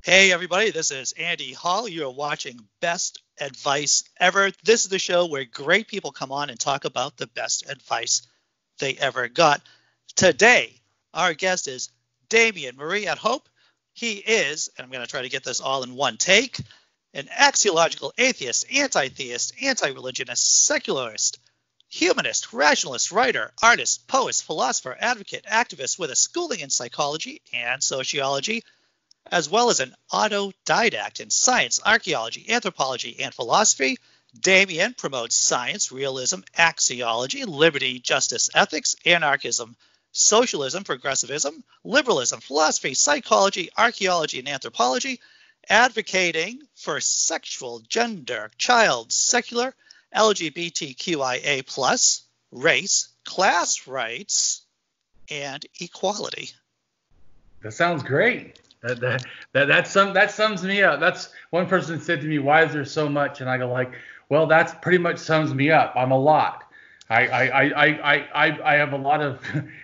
Hey everybody, this is Andy Hall. You're watching Best Advice Ever. This is the show where great people come on and talk about the best advice they ever got. Today, our guest is Damien Marie AtHope. He is, and I'm going to try to get this all in one take, an axiological atheist, anti-theist, anti-religionist, secularist, humanist, rationalist, writer, artist, poet, philosopher, advocate, activist with a schooling in psychology and sociology, as well as an autodidact in science, archaeology, anthropology, and philosophy. Damien promotes science, realism, axiology, liberty, justice, ethics, anarchism, socialism, progressivism, liberalism, philosophy, psychology, archaeology, and anthropology, advocating for sexual, gender, child, secular, LGBTQIA+, race, class rights, and equality. That sounds great. That sums me up. That's one person said to me, "Why is there so much?" And I go like, "Well, that's pretty much sums me up. I'm a lot. I have a lot of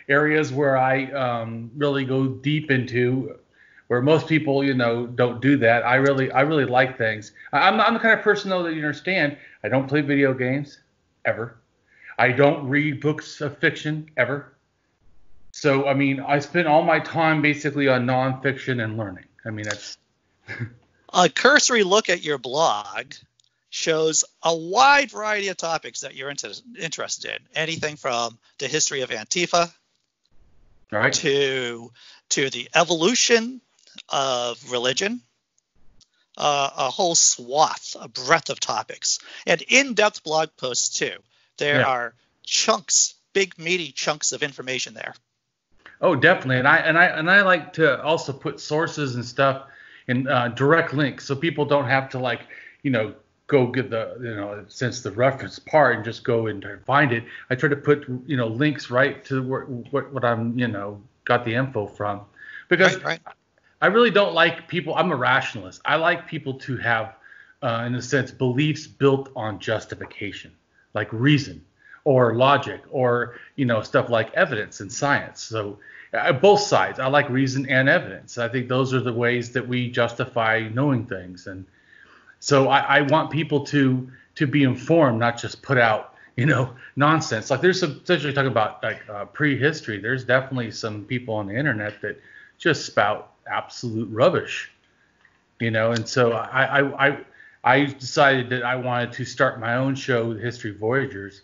areas where I really go deep into, where most people don't do that. I really like things. I'm the kind of person though that you understand. I don't play video games ever. I don't read books of fiction ever. So, I mean, I spend all my time basically on nonfiction and learning. I mean, that's... A cursory look at your blog shows a wide variety of topics that you're interested in. Anything from the history of Antifa to the evolution of religion, a whole swath, a breadth of topics, and in-depth blog posts too. There are chunks, big meaty chunks of information there. Oh, definitely, and I like to also put sources and stuff in direct links, so people don't have to go get since the reference part and just go and find it. I try to put links right to what I'm got the info from, because I really don't like people. I'm a rationalist. I like people to have, in a sense, beliefs built on justification, like reason or logic, or stuff like evidence and science. So both sides. I like reason and evidence. I think those are the ways that we justify knowing things. And so I want people to be informed, not just put out nonsense. Like there's some, especially talking about prehistory. There's definitely some people on the internet that just spout absolute rubbish. And so I decided that I wanted to start my own show, History Voyagers,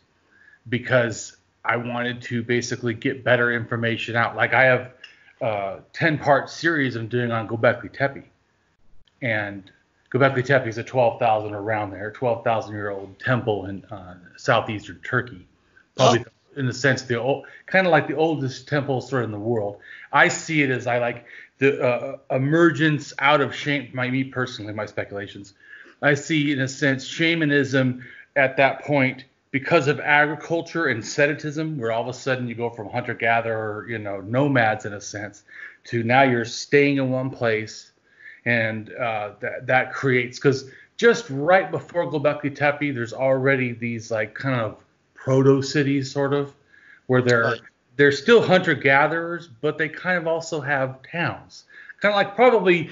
because I wanted to basically get better information out. Like I have a 10-part series I'm doing on Göbekli Tepe. And Göbekli Tepe is a 12,000-year-old temple in southeastern Turkey. Probably in the sense, kind of like the oldest temple sort of in the world. I see it as the emergence out of shame, me personally, my speculations. I see, in a sense, shamanism at that point, because of agriculture and sedentarism, where all of a sudden you go from hunter-gatherer, nomads in a sense, to now you're staying in one place, and that creates, because just right before Göbekli Tepe, there's already these kind of proto-cities sort of, where they're still hunter-gatherers, but they kind of also have towns. Kind of probably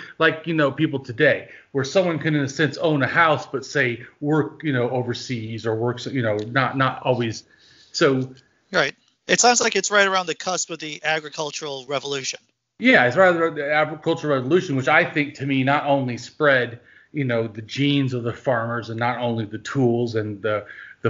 people today, where someone can, in a sense, own a house, but say work, overseas, or works, not always. So. Right. It sounds like it's right around the cusp of the agricultural revolution. Yeah, it's right around the agricultural revolution, which I think, to me, not only spread, the genes of the farmers, and not only the tools and the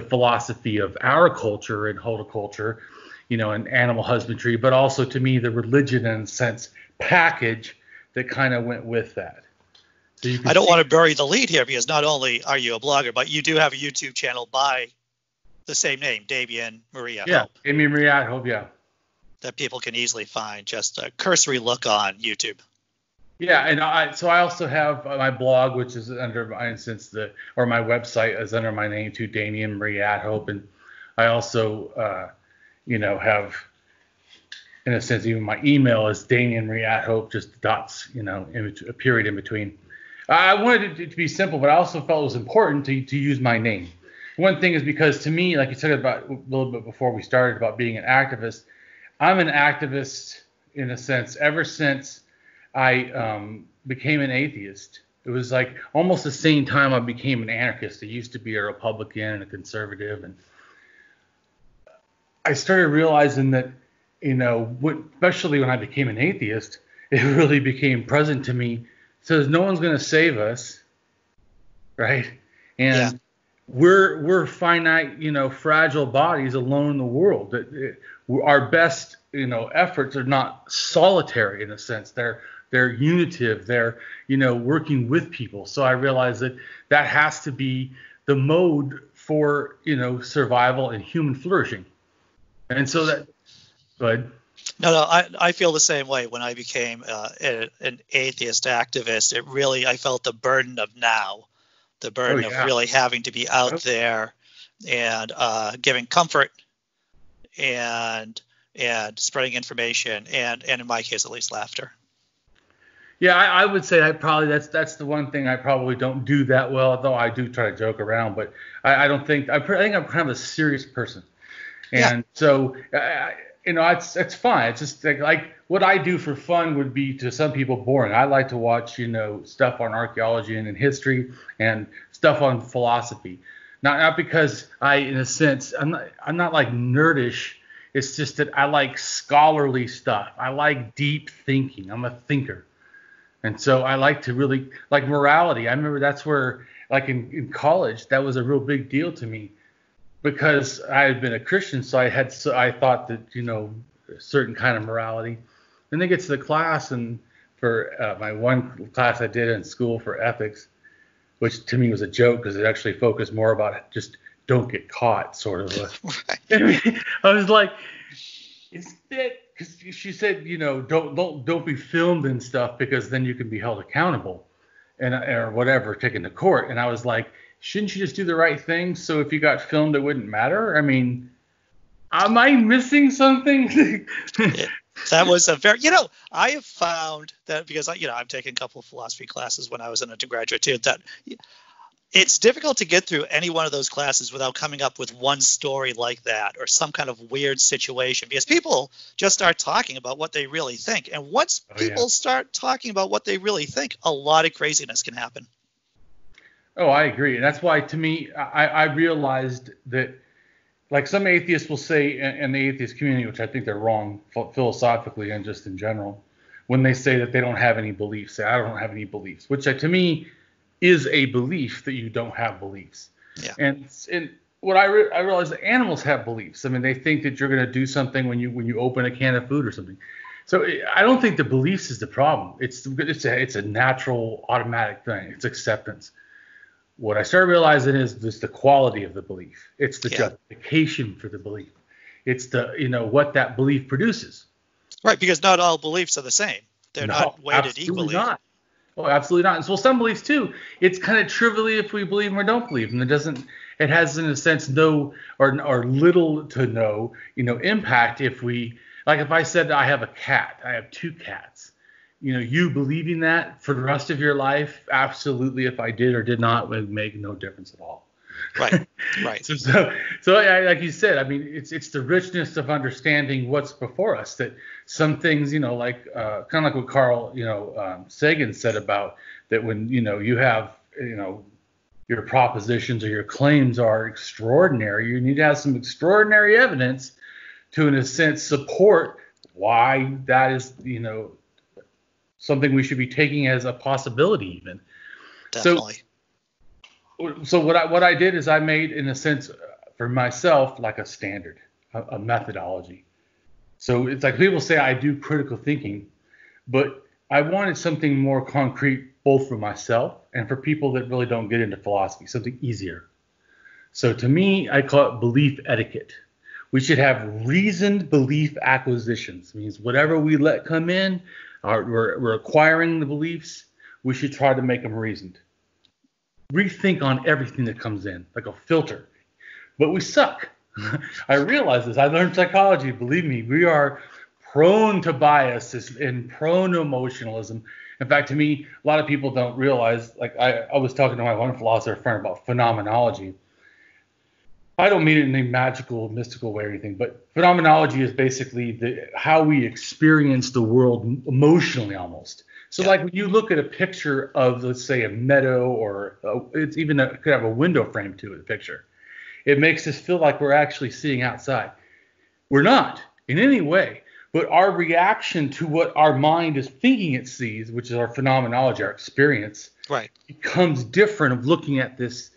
philosophy of our culture and horticulture, and animal husbandry, but also, to me, the religion, in a sense, package that kind of went with that. So I don't want to bury the lead here, because not only are you a blogger, but you do have a YouTube channel by the same name, Damien Marie AtHope. Yeah, Damien Marie AtHope, yeah. That people can easily find, just a cursory look on YouTube. Yeah, and I also have my blog, which is under my my website is under my name too, Damien Marie AtHope, and I also have, in a sense, even my email is Damien Marie AtHope, just dots, a period in between. I wanted it to be simple, but I also felt it was important to use my name. One thing is because, to me, like you said about a little bit before we started about being an activist, I'm an activist in a sense ever since I became an atheist, it was like almost the same time I became an anarchist. I used to be a Republican and a conservative, and I started realizing that, especially when I became an atheist, it really became present to me. So no one's going to save us, right? And Yeah. we're finite, fragile bodies alone in the world. Our best, efforts are not solitary in a sense. They're unitive. They're, working with people. So I realized that has to be the mode for, survival and human flourishing. And so that, good. No, I feel the same way. When I became an atheist activist, I felt the burden of now, the burden of really having to be out there and giving comfort and spreading information and in my case, at least, laughter. Yeah, I would say that's the one thing I probably don't do that well, although I do try to joke around. But I think I'm kind of a serious person. And so, it's fine. It's just like what I do for fun would be to some people boring. I like to watch, stuff on archaeology and in history and stuff on philosophy. Not because in a sense, I'm not like nerdish. It's just that I like scholarly stuff. I like deep thinking. I'm a thinker. And so I like to really like morality. I remember that's where, like in college, that was a real big deal to me. Because I had been a Christian, so I thought that, a certain kind of morality. Then they get to the class, and for my one class I did in school for ethics, which to me was a joke because it actually focused more about just don't get caught, sort of. I was like, is that because she said, don't be filmed and stuff because then you can be held accountable, or whatever, taken to court. And I was like, shouldn't you just do the right thing so if you got filmed, it wouldn't matter? I mean, am I missing something? That was a very, I have found that because, I've taken a couple of philosophy classes when I was an undergraduate too, that it's difficult to get through any one of those classes without coming up with one story like that or some kind of weird situation, because people just start talking about what they really think. And once people start talking about what they really think, a lot of craziness can happen. Oh, I agree. And that's why, to me, I realized that, like some atheists will say in the atheist community, which I think they're wrong philosophically and just in general, when they say that they don't have any beliefs, say, I don't have any beliefs, which to me is a belief that you don't have beliefs. Yeah. And what I realize that animals have beliefs. I mean, they think that you're going to do something when you open a can of food or something. So I don't think the beliefs is the problem. It's a natural, automatic thing. It's acceptance. What I started realizing is this: the quality of the belief. It's the justification for the belief. It's the, what that belief produces. Right, because not all beliefs are the same. They're not weighted equally. Not. Oh, absolutely not. And so some beliefs too, it's kind of trivially if we believe them or don't believe them. It has in a sense no or little to no, impact if we, like if I said I have a cat, I have two cats. You believing that for the rest of your life, absolutely. If I did or did not, would make no difference at all. Right. so like you said, I mean, it's the richness of understanding what's before us that some things, like kind of like what Carl, Sagan said about that when you have your propositions or your claims are extraordinary, you need to have some extraordinary evidence to, in a sense, support why that is, something we should be taking as a possibility even. Definitely. So what I did is I made, in a sense, for myself, like a standard, a methodology. So it's like people say I do critical thinking, but I wanted something more concrete both for myself and for people that really don't get into philosophy, something easier. So to me, I call it belief etiquette. We should have reasoned belief acquisitions. It means whatever we let come in, we're acquiring the beliefs, we should try to make them reasoned. Rethink on everything that comes in, like a filter. But we suck. I realize this. I learned psychology. Believe me, we are prone to biases and prone to emotionalism. In fact, to me, a lot of people don't realize, like I was talking to my one philosopher friend about phenomenology. I don't mean it in a magical, mystical way or anything, but phenomenology is basically how we experience the world emotionally almost. So like when you look at a picture of, let's say, a meadow, or it's even could have a window frame to it, the picture. It makes us feel like we're actually seeing outside. We're not in any way, but our reaction to what our mind is thinking it sees, which is our phenomenology, our experience, becomes different. Of looking at this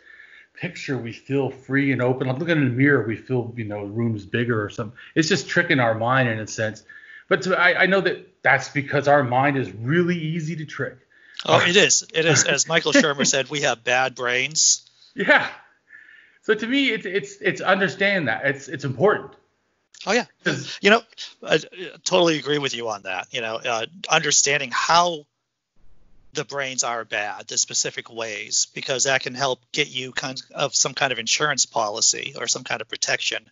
picture, we feel free and open. I'm looking in the mirror, we feel, the room is bigger or something. It's just tricking our mind in a sense. But I know that's because our mind is really easy to trick. Oh, it is. It is. As Michael Shermer said, we have bad brains. Yeah. So to me, it's understand that it's important. Oh yeah. I totally agree with you on that. Understanding how the brains are bad, the specific ways, because that can help get you some kind of insurance policy or some kind of protection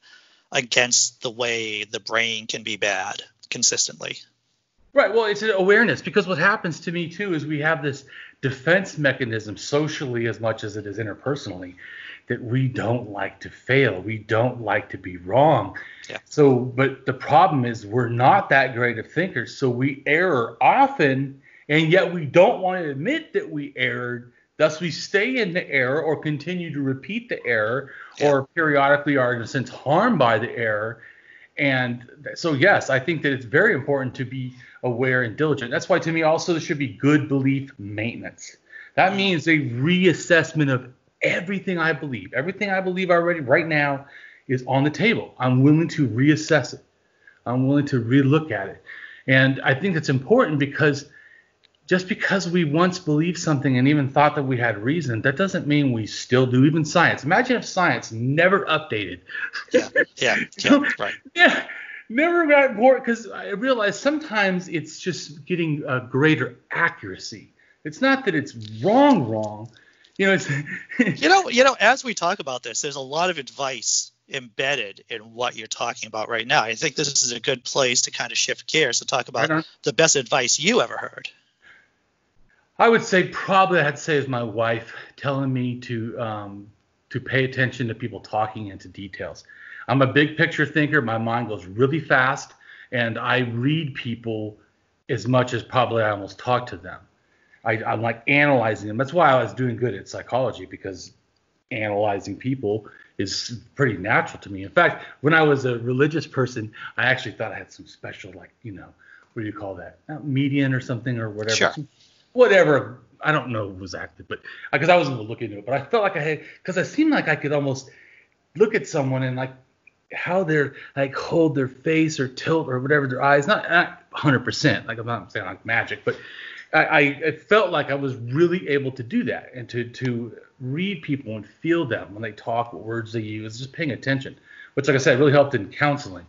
against the way the brain can be bad consistently. Right. Well, it's an awareness, because what happens to me too is we have this defense mechanism socially as much as it is interpersonally, that we don't like to fail. We don't like to be wrong. Yeah. So, but the problem is we're not that great of thinkers. So we err often, and yet we don't want to admit that we erred. Thus we stay in the error or continue to repeat the error, or periodically are in a sense harmed by the error. And so, yes, I think that it's very important to be aware and diligent. That's why to me also there should be good belief maintenance. That means a reassessment of everything I believe. Everything I believe already right now is on the table. I'm willing to reassess it. I'm willing to relook at it. And I think that's important, because just because we once believed something and even thought that we had reason, that doesn't mean we still do. Even science. Imagine if science never updated. Yeah, never got bored, because I realized sometimes it's just getting a greater accuracy. It's not that it's wrong. It's as we talk about this, there's a lot of advice embedded in what you're talking about right now. I think this is a good place to kind of shift gears to talk about the best advice you ever heard. I would say probably I'd say is my wife telling me to pay attention to people talking into details. I'm a big picture thinker. My mind goes really fast, and I read people as much as probably I almost talk to them. I'm like analyzing them. That's why I was doing good at psychology, because analyzing people is pretty natural to me. In fact, when I was a religious person, I actually thought I had some special, what do you call that? Median or something or whatever. Sure. Whatever. I don't know exactly, but because I wasn't going to look into it, but I felt like I had, because I seemed like I could almost look at someone and like how they're like hold their face or tilt or whatever their eyes, not 100%, like I'm not saying like magic, but I felt like I was really able to do that and to read people and feel them when they talk, what words they use, just paying attention, which, like I said, really helped in counseling.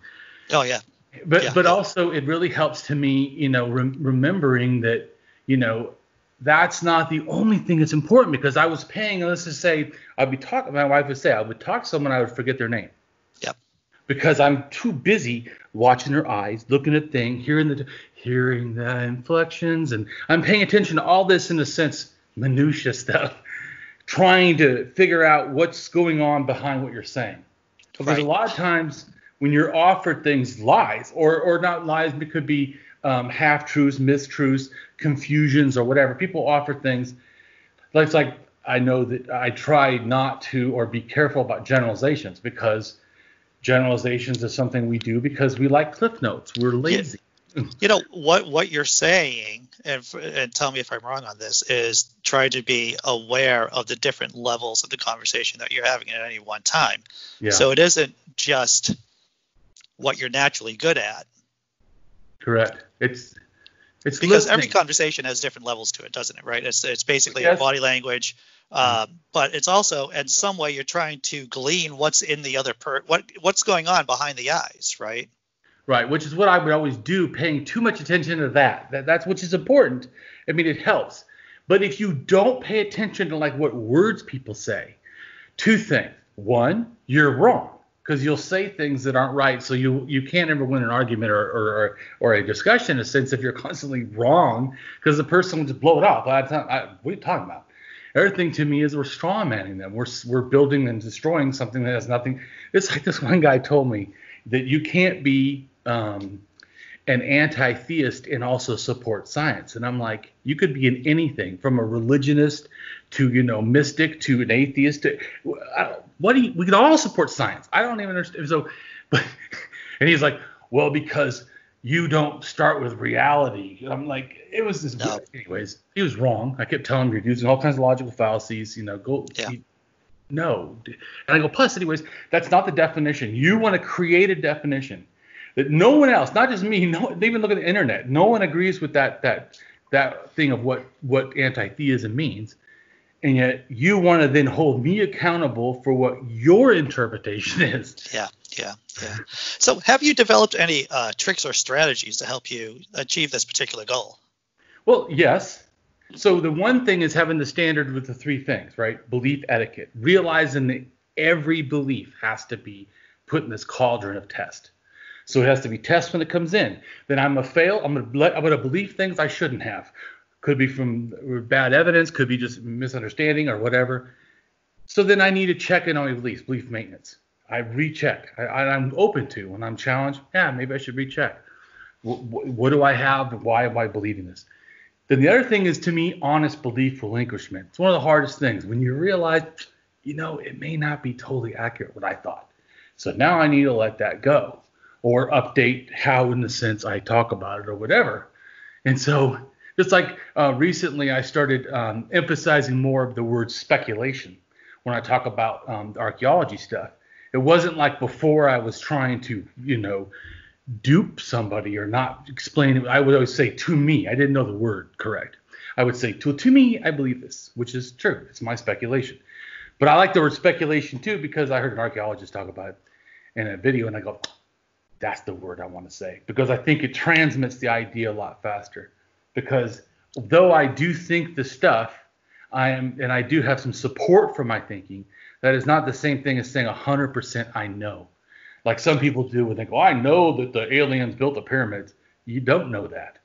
Oh, yeah. But also it really helps to me, remembering that, that's not the only thing that's important, because I was paying, let's just say, my wife would say, I would talk to someone, I would forget their name. Yep. Because I'm too busy watching their eyes, looking at things, hearing the inflections, and I'm paying attention to all this, in a sense, minutia stuff, trying to figure out what's going on behind what you're saying. Because a lot of times when you're offered things, lies, or not lies, but it could be half-truths, mistruths, confusions, or whatever. People offer things. It's like I know that I try not to or be careful about generalizations, because generalizations is something we do because we like cliff notes. We're lazy. What you're saying, and tell me if I'm wrong on this, is try to be aware of the different levels of the conversation that you're having at any one time. Yeah. So it isn't just what you're naturally good at. Correct. It's because listening. Every conversation has different levels to it, doesn't it? Right. It's basically your body language, but it's also in some way you're trying to glean what's in the other what's going on behind the eyes, right? Right, which is what I would always do, paying too much attention to that's which is important. I mean, it helps. But if you don't pay attention to like what words people say, two things. One, you're wrong, because you'll say things that aren't right. So you can't ever win an argument or a discussion in a sense if you're constantly wrong, because the person will just blow it off. What are you talking about? Everything to me is we're straw manning them. We're building and destroying something that has nothing. It's like this one guy told me that you can't be an anti-theist and also support science. And I'm like, you could be in anything from a religionist to, mystic to an atheist. We could all support science. I don't even understand. So, and he's like, well, because you don't start with reality. And I'm like, it was this. No. Anyways, he was wrong. I kept telling him you're using all kinds of logical fallacies. No. And I go, plus, anyways, that's not the definition. You want to create a definition that no one else, not just me, they even look at the internet. No one agrees with that thing of what anti-theism means. And yet you want to then hold me accountable for what your interpretation is. Yeah. So have you developed any tricks or strategies to help you achieve this particular goal? Well, yes. So the one thing is having the standard with the three things, right? Belief etiquette, realizing that every belief has to be put in this cauldron of test. So it has to be test when it comes in. Then I'm going to fail. I'm going to believe things I shouldn't have. Could be from bad evidence, could be just misunderstanding or whatever. So then I need to check in on my beliefs, belief maintenance. I recheck. I'm open to when I'm challenged. Yeah, maybe I should recheck. What do I have? Why am I believing this? Then the other thing is, to me, honest belief relinquishment. It's one of the hardest things when you realize, it may not be totally accurate what I thought. So now I need to let that go or update how, in the sense, I talk about it or whatever. And so just like recently I started emphasizing more of the word speculation when I talk about the archaeology stuff. It wasn't like before I was trying to, dupe somebody or not explain it. I would always say to me. I didn't know the word correct. I would say to me, I believe this, which is true. It's my speculation. But I like the word speculation too because I heard an archaeologist talk about it in a video and I go, that's the word I want to say because I think it transmits the idea a lot faster. Because though I do think the stuff, I do have some support for my thinking, that is not the same thing as saying 100% I know. Like some people do and think, I know that the aliens built the pyramids. You don't know that.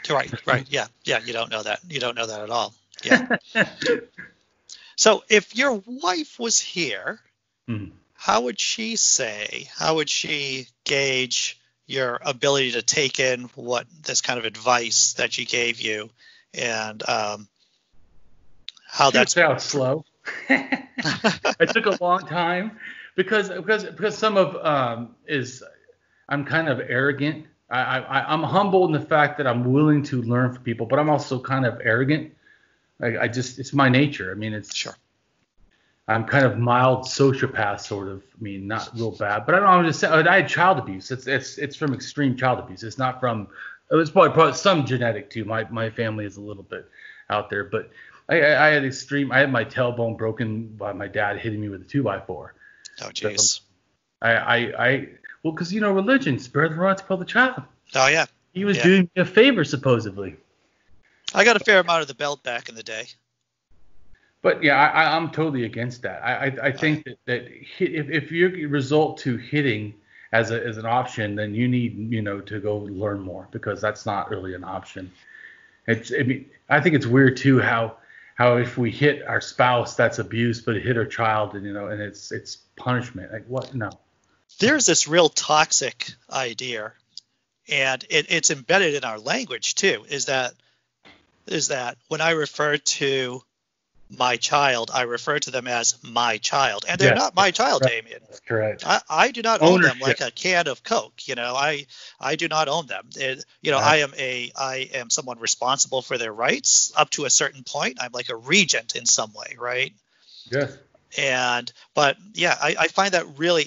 Right. Yeah, you don't know that. You don't know that at all. Yeah. So if your wife was here, how would she gauge your ability to take in what this kind of advice that she gave you and how that's slow? It took a long time because some of I'm kind of arrogant. I'm humble in the fact that I'm willing to learn from people, but I'm also kind of arrogant. It's my nature. I mean, it's sure. I'm kind of mild sociopath, sort of. I mean, not real bad, but I don't know. I'm just saying, I had child abuse. It's from extreme child abuse. It's not from. It was probably some genetic too. My family is a little bit out there, but I had extreme. I had my tailbone broken by my dad hitting me with a 2x4. Oh, jeez. So because religion, spare the rod, spoil the child. Oh yeah. He was doing me a favor supposedly. I got a fair amount of the belt back in the day. But yeah, I'm totally against that. I think that if you result to hitting as an option, then you need to go learn more because that's not really an option. I think it's weird too how if we hit our spouse that's abuse, but hit our child and it's punishment. Like what? No. There's this real toxic idea, and it's embedded in our language too. Is that when I refer to my child, I refer to them as my child, and they're not my child, right. Damien. That's correct. I do not own them like a can of Coke. I do not own them. Right. I am someone responsible for their rights up to a certain point. I'm like a regent in some way, right? Yes. But yeah, I find that really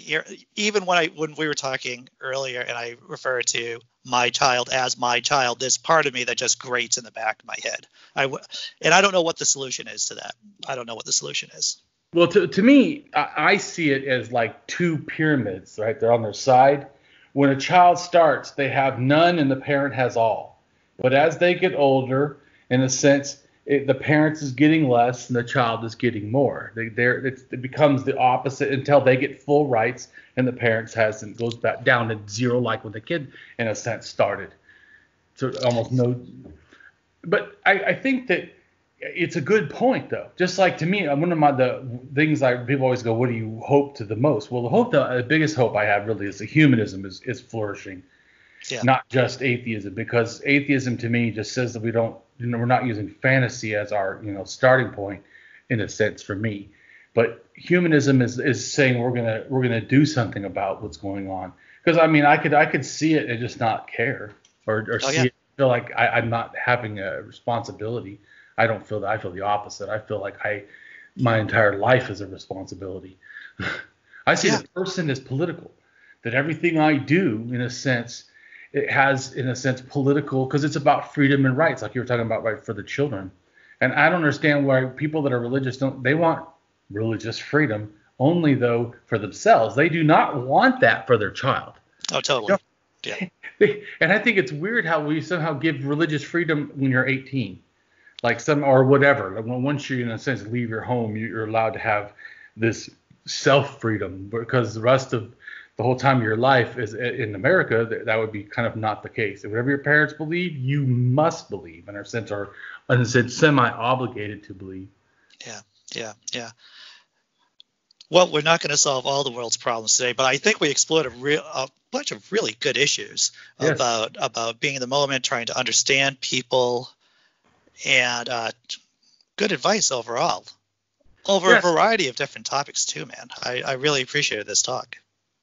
even when we were talking earlier, and I refer to my child as my child, there's part of me that just grates in the back of my head. And I don't know what the solution is to that. I don't know what the solution is. Well, to me, I see it as like two pyramids, right? They're on their side. When a child starts, they have none and the parent has all. But as they get older, in a sense, the parents is getting less and the child is getting more. It becomes the opposite until they get full rights and the parents goes back down to zero, like when the kid, in a sense, started. So almost no. But I think that it's a good point, though. Just like to me, one of the things people always go, what do you hope to the most? Well, the biggest hope I have really is that humanism is flourishing. Yeah. not just atheism, because atheism to me just says that we're not using fantasy as our, starting point, in a sense, for me. But humanism is saying we're gonna do something about what's going on. Because I could see it and just not care, or see it, feel like I'm not having a responsibility. I don't feel that. I feel the opposite. I feel like my entire life is a responsibility. I see the person as political. That everything I do, in a sense, it has, in a sense, political, because it's about freedom and rights, like you were talking about, right, for the children. And I don't understand why people that are religious they want religious freedom only, though, for themselves. They do not want that for their child. Oh, totally. Yeah. And I think it's weird how we somehow give religious freedom when you're 18, like or whatever. Once you, in a sense, leave your home, you're allowed to have this self-freedom, because the rest of the whole time of your life is in America, that would be kind of not the case. Whatever your parents believe, you must believe, in a sense, or in a sense, semi-obligated to believe. Yeah. Well, we're not going to solve all the world's problems today, but I think we explored a bunch of really good issues about being in the moment, trying to understand people, and good advice overall, over a variety of different topics too, man. I really appreciated this talk.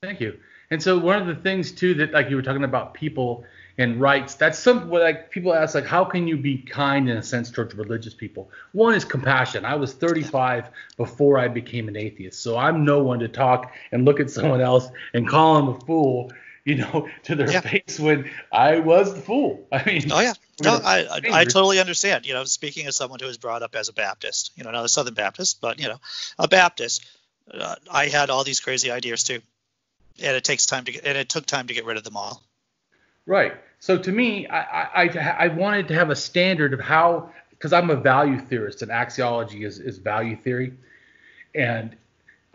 Thank you. And so one of the things too that, like you were talking about people and rights, that's something like people ask, like, how can you be kind, in a sense, towards religious people? One is compassion. I was 35 before I became an atheist, so I'm no one to talk and look at someone else and call them a fool, to their face, when I was the fool. I mean, I totally understand. Speaking as someone who was brought up as a Baptist, not a Southern Baptist, but a Baptist, I had all these crazy ideas too, and it took time to get rid of them all. Right. So to me, I wanted to have a standard of how, because I'm a value theorist, and Axiology is value theory, and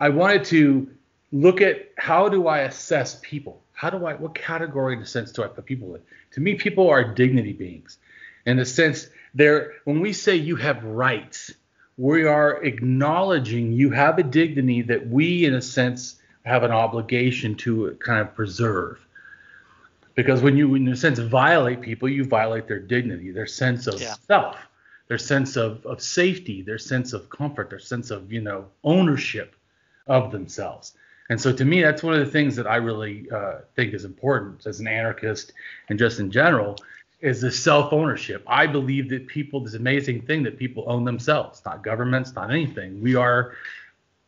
I wanted to look at how do I assess people? What category, in a sense, do I put people in? To me, people are dignity beings. In a sense, when we say you have rights, we are acknowledging you have a dignity that we, in a sense, have an obligation to kind of preserve. Because when you, in a sense, violate people, you violate their dignity, their sense of self, their sense of safety, their sense of comfort, their sense of, ownership of themselves. And so to me, that's one of the things that I really think is important as an anarchist, and just in general, is the self-ownership. I believe that this amazing thing that people own themselves, not governments, not anything. We are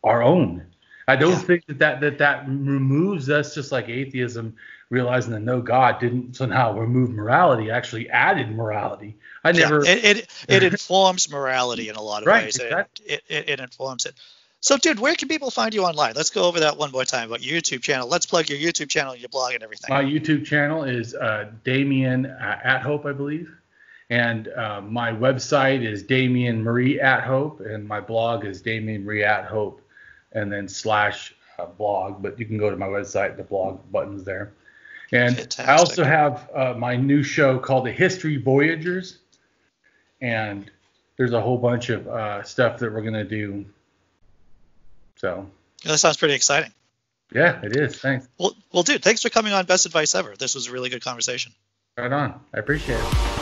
our own. I don't think that removes us, just like atheism, realizing that no, God didn't somehow remove morality, actually added morality. It informs morality in a lot of ways. Exactly. It informs it. So, dude, where can people find you online? Let's go over that one more time about your YouTube channel. Let's plug your YouTube channel, your blog, and everything. My YouTube channel is Damien AtHope, I believe. And my website is Damien Marie AtHope, and my blog is Damien Marie AtHope, and then /blog. But you can go to my website, the blog button's there. And fantastic. I also have my new show called The History Voyagers. And there's a whole bunch of stuff that we're going to do. So that sounds pretty exciting. Yeah, it is. Thanks. Well, dude, thanks for coming on Best Advice Ever. This was a really good conversation. Right on. I appreciate it.